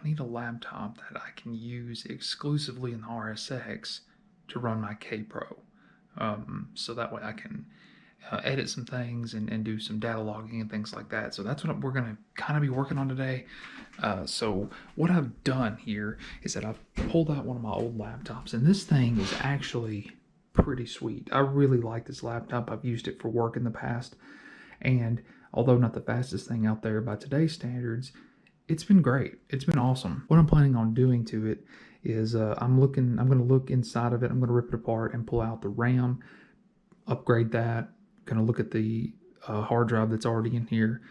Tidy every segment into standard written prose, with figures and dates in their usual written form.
I need a laptop that I can use exclusively in the RSX to run my KPRO. So that way I can edit some things and do some data logging and things like that. So that's what we're going to kind of be working on today. So what I've done here is that I've pulled out one of my old laptops, and this thing is actually pretty sweet. I really like this laptop. I've used it for work in the past, and although not the fastest thing out there by today's standards, it's been great. It's been awesome. What I'm planning on doing to it is I'm going to look inside of it. I'm going to rip it apart and pull out the RAM, upgrade that. Going to look at the hard drive that's already in here,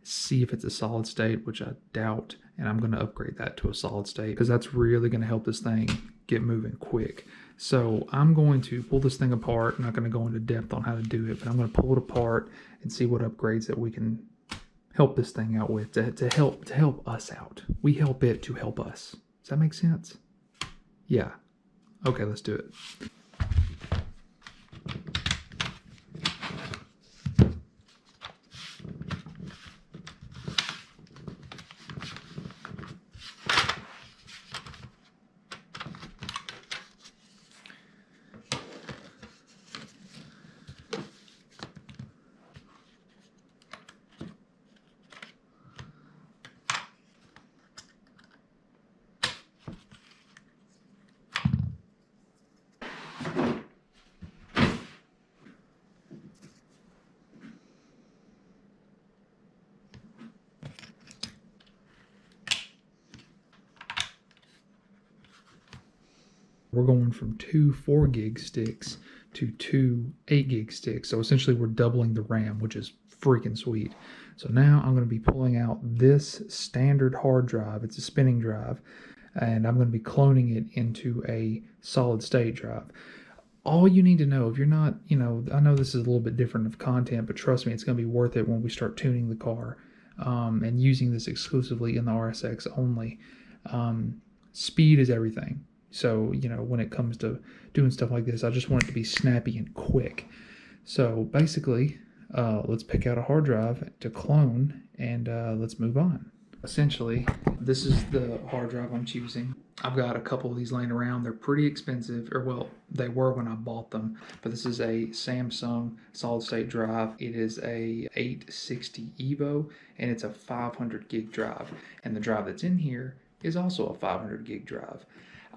see if it's a solid state, which I doubt, and I'm going to upgrade that to a solid state because that's really going to help this thing get moving quick. So I'm going to pull this thing apart. I'm not going to go into depth on how to do it, but I'm going to pull it apart and see what upgrades that we can help this thing out with to help us out. We help it to help us. Does that make sense? Yeah. Okay, let's do it. We're going from 2 4 gig sticks to 2 8 gig sticks. So essentially we're doubling the RAM, which is freaking sweet. So now I'm going to be pulling out this standard hard drive. It's a spinning drive, and I'm going to be cloning it into a solid state drive. All you need to know, if you're not, I know this is a little bit different of content, but trust me, it's going to be worth it when we start tuning the car and using this exclusively in the RSX only. Speed is everything. So, when it comes to doing stuff like this, I just want it to be snappy and quick. So basically, let's pick out a hard drive to clone, and let's move on. Essentially, this is the hard drive I'm choosing. I've got a couple of these laying around. They're pretty expensive, or well, they were when I bought them. But this is a Samsung solid state drive. It is a 860 Evo, and it's a 500 gig drive. And the drive that's in here is also a 500 gig drive.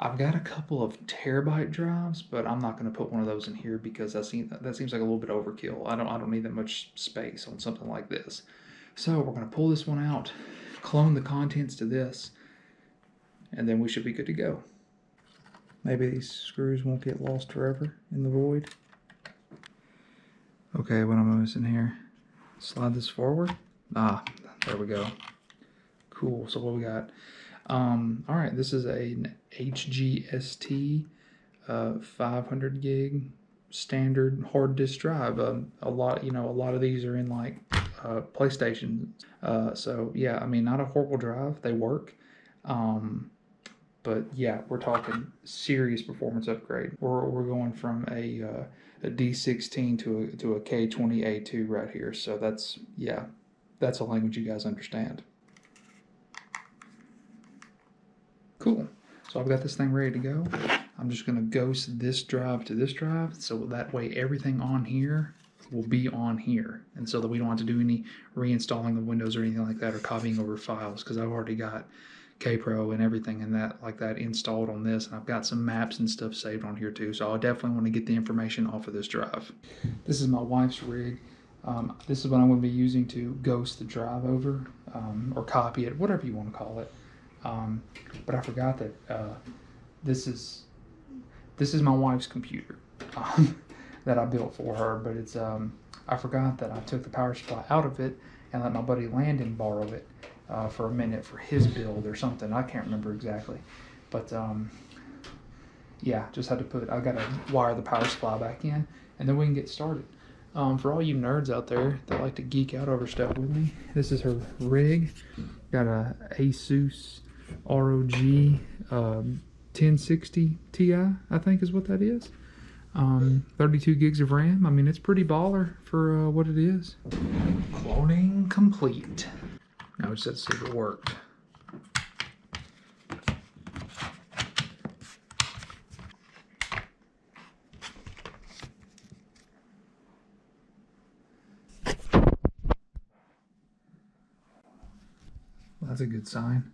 I've got a couple of terabyte drives, but I'm not going to put one of those in here because that seems like a little bit overkill. I don't need that much space on something like this. So we're going to pull this one out, clone the contents to this, and then we should be good to go. Maybe these screws won't get lost forever in the void. Okay, what am I missing here? Slide this forward. Ah, there we go. Cool. So what we got? All right, this is an HGST 500 gig standard hard disk drive. A lot of these are in like PlayStation. So yeah, I mean, not a horrible drive. They work. But yeah, we're talking serious performance upgrade. We're going from a D16 to a K20A2 right here. So that's a language you guys understand. Cool. So I've got this thing ready to go. I'm just going to ghost this drive to this drive, so that way everything on here will be on here, and so that we don't have to do any reinstalling of Windows or anything like that, or copying over files, because I've already got KPRO and everything and that like that installed on this, and I've got some maps and stuff saved on here too. So I definitely want to get the information off of this drive. This is my wife's rig. This is what I'm going to be using to ghost the drive over, or copy it, whatever you want to call it. But I forgot that this is my wife's computer that I built for her. But it's I forgot that I took the power supply out of it and let my buddy Landon borrow it for a minute for his build or something. I can't remember exactly, but yeah, just had to I gotta wire the power supply back in, and then we can get started. For all you nerds out there that like to geek out over stuff with me, this is her rig. Got a Asus ROG 1060 Ti, I think is what that is. 32 gigs of RAM. I mean, it's pretty baller for what it is. Cloning complete. Now we just have to see if it worked. Well, that's a good sign.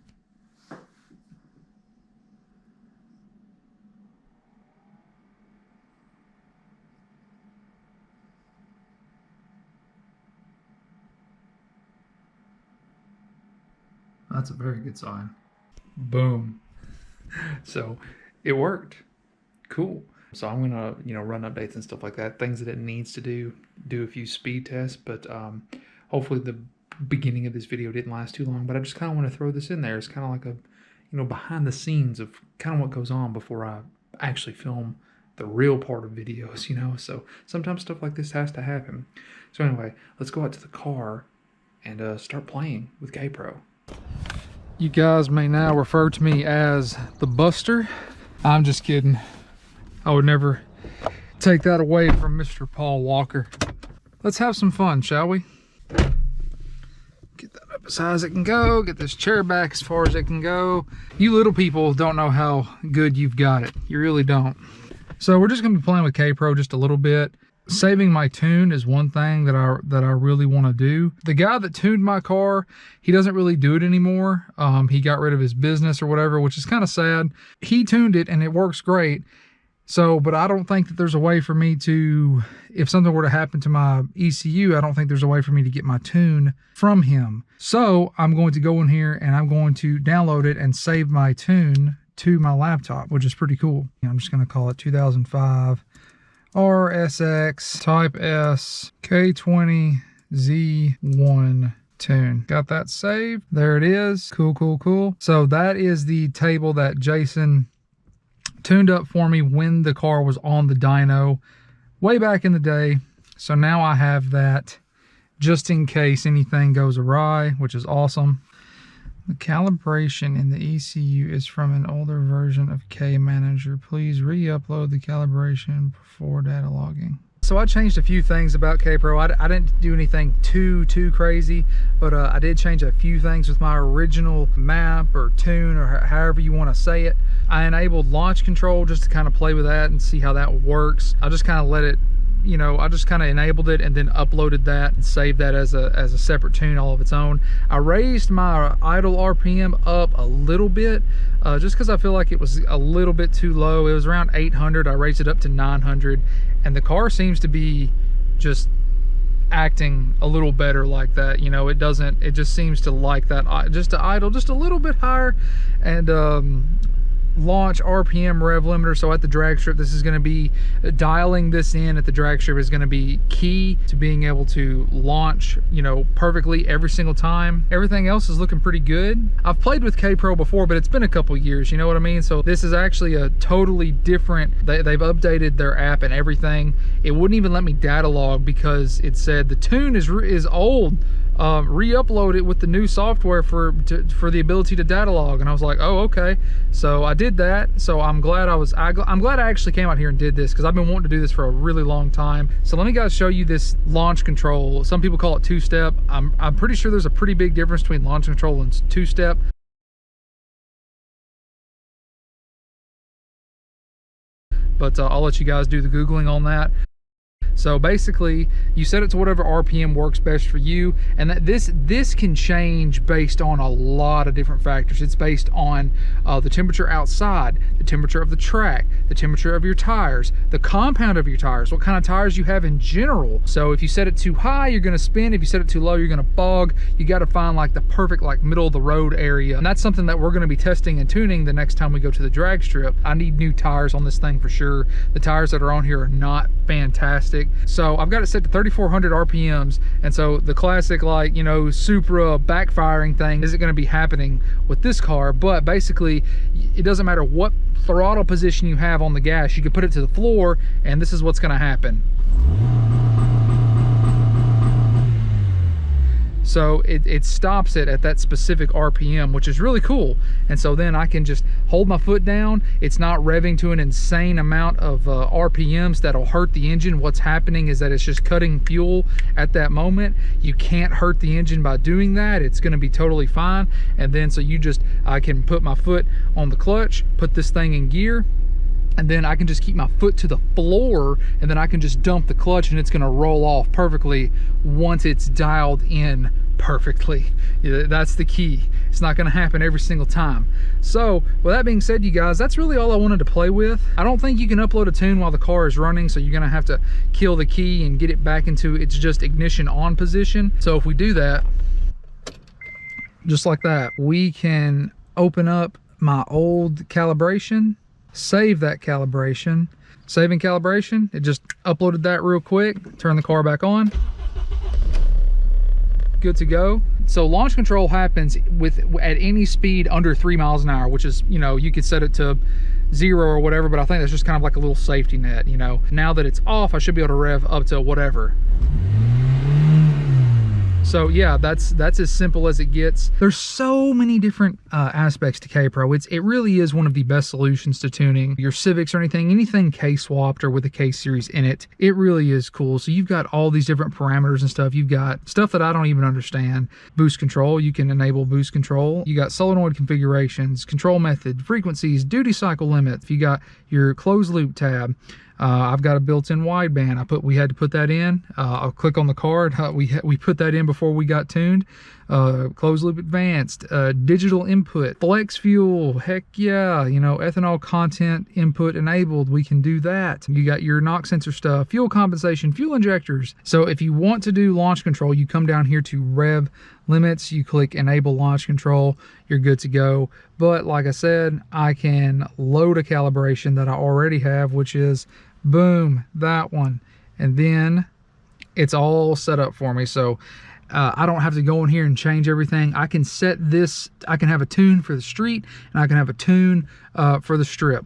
That's a very good sign. Boom. So it worked. Cool. So I'm gonna, run updates and stuff like that, things that it needs to do a few speed tests, but hopefully the beginning of this video didn't last too long, but I just kind of want to throw this in there. It's kind of like a, behind the scenes of kind of what goes on before I actually film the real part of videos, so sometimes stuff like this has to happen. So anyway, let's go out to the car and start playing with KPRO. You guys may now refer to me as the Buster. I'm just kidding. I would never take that away from Mr. Paul Walker. Let's have some fun, shall we? Get that up as high as it can go. Get this chair back as far as it can go. You little people don't know how good you've got it. You really don't. So we're just gonna be playing with KPRO just a little bit. Saving my tune is one thing that I really want to do. The guy that tuned my car, he doesn't really do it anymore. He got rid of his business or whatever, which is kind of sad. He tuned it and it works great. So, but I don't think that there's a way for me to, if something were to happen to my ECU, I don't think there's a way for me to get my tune from him. So I'm going to go in here and I'm going to download it and save my tune to my laptop, which is pretty cool. I'm just going to call it 2005 RSX-Type S K20 Z1 tune. Got that saved. There it is. Cool, cool, cool. So that is the table that Jason tuned up for me when the car was on the dyno way back in the day. So now I have that just in case anything goes awry, which is awesome. The calibration in the ECU is from an older version of K Manager. Please re-upload the calibration before data logging. So I changed a few things about KPRO. I didn't do anything too crazy, but I did change a few things with my original map or tune or however you want to say it. I enabled launch control just to kind of play with that and see how that works. I just kind of let it, I just kind of enabled it and then uploaded that and saved that as a separate tune all of its own. I raised my idle RPM up a little bit just because I feel like it was a little bit too low. It was around 800. I raised it up to 900, and the car seems to be just acting a little better like that. It just seems to like that, just to idle just a little bit higher. And launch RPM rev limiter. So at the drag strip, this is going to be dialing this in at the drag strip is going to be key to being able to launch perfectly every single time. Everything else is looking pretty good. I've played with KPRO before, but it's been a couple years, you know what I mean? So this is actually a totally different, they've updated their app and everything. It wouldn't even let me data log because it said the tune is old. Re-upload it with the new software for the ability to data log. And I was like, oh, okay. So I did that. So I'm glad I'm glad I actually came out here and did this, because I've been wanting to do this for a really long time. So let me guys show you this launch control. Some people call it two-step. I'm pretty sure there's a pretty big difference between launch control and two-step. But I'll let you guys do the Googling on that. So basically, you set it to whatever RPM works best for you, and that this can change based on a lot of different factors. It's based on the temperature outside, the temperature of the track, the temperature of your tires, the compound of your tires, what kind of tires you have in general. So if you set it too high, you're going to spin. If you set it too low, you're going to bog. You got to find like the perfect middle of the road area, and that's something that we're going to be testing and tuning the next time we go to the drag strip. I need new tires on this thing for sure. The tires that are on here are not fantastic. So I've got it set to 3,400 RPMs, and so the classic Supra backfiring thing isn't going to be happening with this car. But basically, it doesn't matter what throttle position you have on the gas, you can put it to the floor and this is what's going to happen. So it stops it at that specific RPM, which is really cool. And so then I can just hold my foot down. It's not revving to an insane amount of RPMs that'll hurt the engine. What's happening is that it's just cutting fuel at that moment. You can't hurt the engine by doing that. It's going to be totally fine. And then so I can put my foot on the clutch, put this thing in gear, and then I can just keep my foot to the floor, and then I can just dump the clutch and it's going to roll off perfectly once it's dialed in perfectly. That's the key. It's not going to happen every single time. So with that being said, you guys, that's really all I wanted to play with. I don't think you can upload a tune while the car is running, so you're going to have to kill the key and get it back into its just ignition on position. So if we do that, just like that, we can open up my old calibration, save that calibration. Saving calibration, it just uploaded that real quick. Turn the car back on. Good to go. So launch control happens at any speed under 3 miles an hour, which is, you know, you could set it to 0 or whatever, but I think that's just kind of like a little safety net, you know. Now that it's off, I should be able to rev up to whatever. So yeah, that's as simple as it gets. There's so many different aspects to KPRO. It really is one of the best solutions to tuning your Civics or anything K-swapped or with a K-series in it. It really is cool. So you've got all these different parameters and stuff. You've got stuff that I don't even understand. Boost control, you can enable boost control. You got solenoid configurations, control method, frequencies, duty cycle limit. You got your closed loop tab. I've got a built-in wideband. We had to put that in. I'll click on the card. We put that in before we got tuned. Closed loop advanced, digital input, flex fuel. Heck yeah, you know, ethanol content input enabled. We can do that. You got your knock sensor stuff, fuel compensation, fuel injectors. So if you want to do launch control, you come down here to rev limits, you click enable launch control, you're good to go. But like I said, I can load a calibration that I already have, which is boom, that one, and then it's all set up for me. So I don't have to go in here and change everything. I can set this, I can have a tune for the street and I can have a tune for the strip,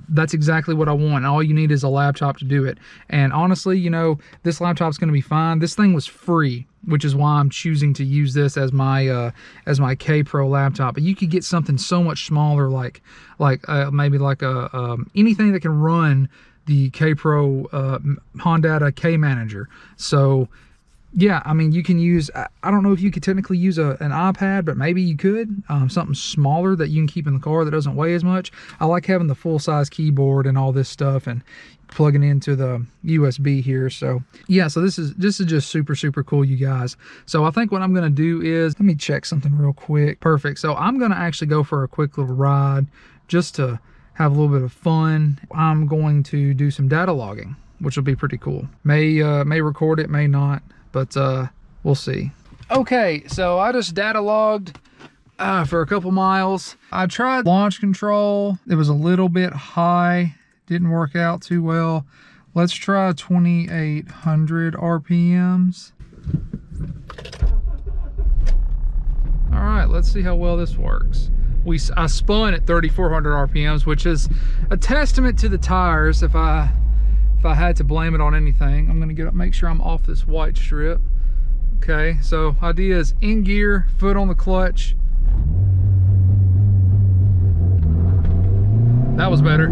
that's exactly what I want. All you need is a laptop to do it. And honestly, you know, this laptop's going to be fine. This thing was free, which is why I'm choosing to use this as my KPRO laptop. But you could get something so much smaller, like maybe like anything that can run the KPRO Honda K Manager. So yeah, I mean, you can use, I don't know if you could technically use an iPad, but maybe you could. Something smaller that you can keep in the car that doesn't weigh as much. I like having the full-size keyboard and all this stuff and plugging into the USB here. So yeah, so this is just super, super cool, you guys. So I think what I'm going to do is, let me check something real quick. Perfect. So I'm going to actually go for a quick little ride just to have a little bit of fun. I'm going to do some data logging, which will be pretty cool. May record it, may not. But we'll see. Okay, so I just data logged for a couple miles. I tried launch control. It was a little bit high. Didn't work out too well. Let's try 2,800 RPMs. All right, let's see how well this works. I spun at 3,400 RPMs, which is a testament to the tires. If I had to blame it on anything, I'm gonna make sure I'm off this white strip. Okay, so idea is in gear, foot on the clutch. That was better.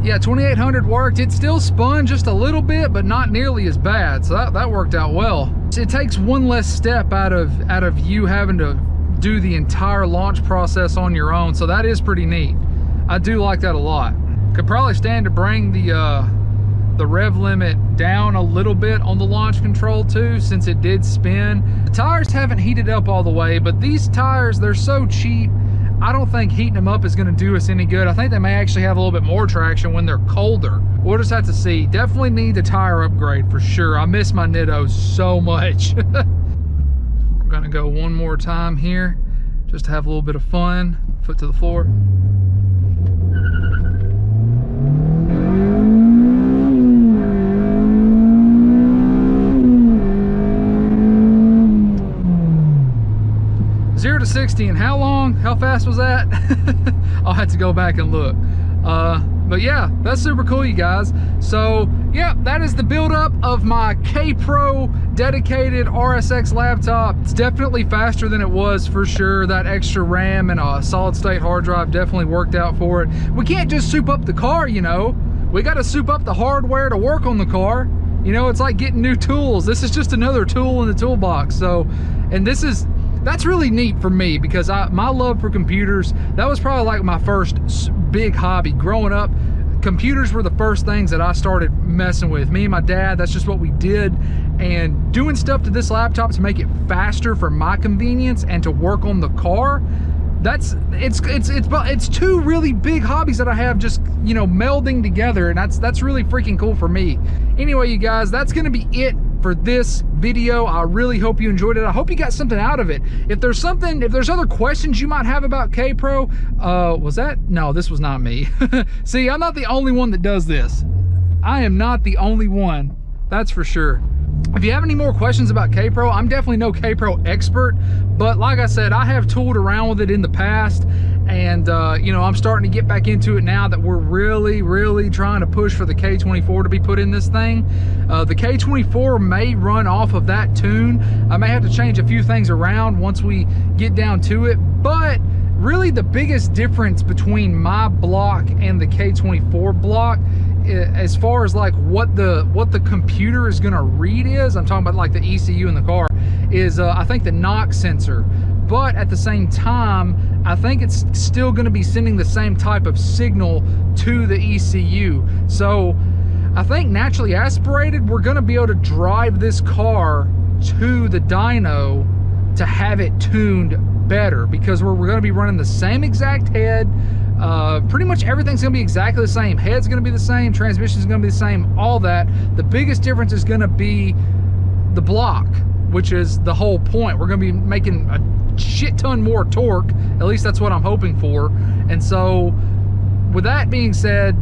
Yeah, 2,800 worked. It still spun just a little bit, but not nearly as bad. So that worked out well. It takes one less step out of you having to do the entire launch process on your own. So that is pretty neat. I do like that a lot. Could probably stand to bring the rev limit down a little bit on the launch control too, since it did spin. The tires haven't heated up all the way, but these tires, they're so cheap, I don't think heating them up is gonna do us any good. I think they may actually have a little bit more traction when they're colder. We'll just have to see. Definitely need the tire upgrade for sure. I miss my Nittos so much. We're gonna go one more time here, just to have a little bit of fun. Foot to the floor. 0 to 60 and how long? How fast was that? I'll have to go back and look. But yeah, that's super cool, you guys. So yeah, that is the buildup of my KPRO dedicated RSX laptop. It's definitely faster than it was for sure. That extra RAM and a solid state hard drive definitely worked out for it. We can't just soup up the car, you know. We got to soup up the hardware to work on the car. You know, it's like getting new tools. This is just another tool in the toolbox. So, and that's really neat for me, because my love for computers, that was probably like my first big hobby growing up. computers were the first things that I started messing with. Me and my dad, that's just what we did. And doing stuff to this laptop to make it faster for my convenience and to work on the car, it's two really big hobbies that I have just, you know, melding together, and that's really freaking cool for me. Anyway, you guys, that's gonna be it for this video. I really hope you enjoyed it. I hope you got something out of it. If there's other questions you might have about KPRO, no, this was not me. See, I'm not the only one that does this. I am not the only one, that's for sure. If you have any more questions about KPRO, I'm definitely no KPRO expert, but like I said, I have tooled around with it in the past, and you know, I'm starting to get back into it now that we're really trying to push for the K24 to be put in this thing. The K24 may run off of that tune. I may have to change a few things around once we get down to it, but really the biggest difference between my block and the K24 block, as far as like what the computer is gonna read is, I'm talking about like the ECU in the car, is I think the knock sensor. But at the same time, I think it's still gonna be sending the same type of signal to the ECU. So I think naturally aspirated, we're gonna be able to drive this car to the dyno to have it tuned better, because we're gonna be running the same exact head. Pretty much everything's gonna be exactly the same. Head's gonna be the same, transmission's gonna be the same, all that. The biggest difference is gonna be the block, which is the whole point. We're gonna be making a shit ton more torque, at least that's what I'm hoping for. And so with that being said,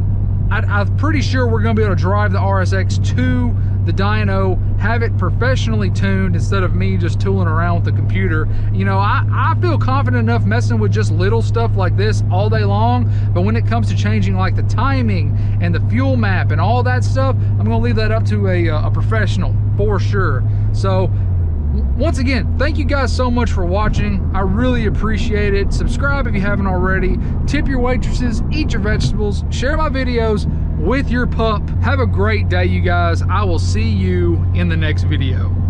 I'm pretty sure we're gonna be able to drive the RSX to the dyno, have it professionally tuned instead of me just tooling around with the computer. You know, I feel confident enough messing with just little stuff like this all day long, but when it comes to changing like the timing and the fuel map and all that stuff, I'm gonna leave that up to a professional for sure. So once again, thank you guys so much for watching. I really appreciate it. Subscribe if you haven't already. Tip your waitresses, eat your vegetables, share my videos with your pup. Have a great day, you guys. I will see you in the next video.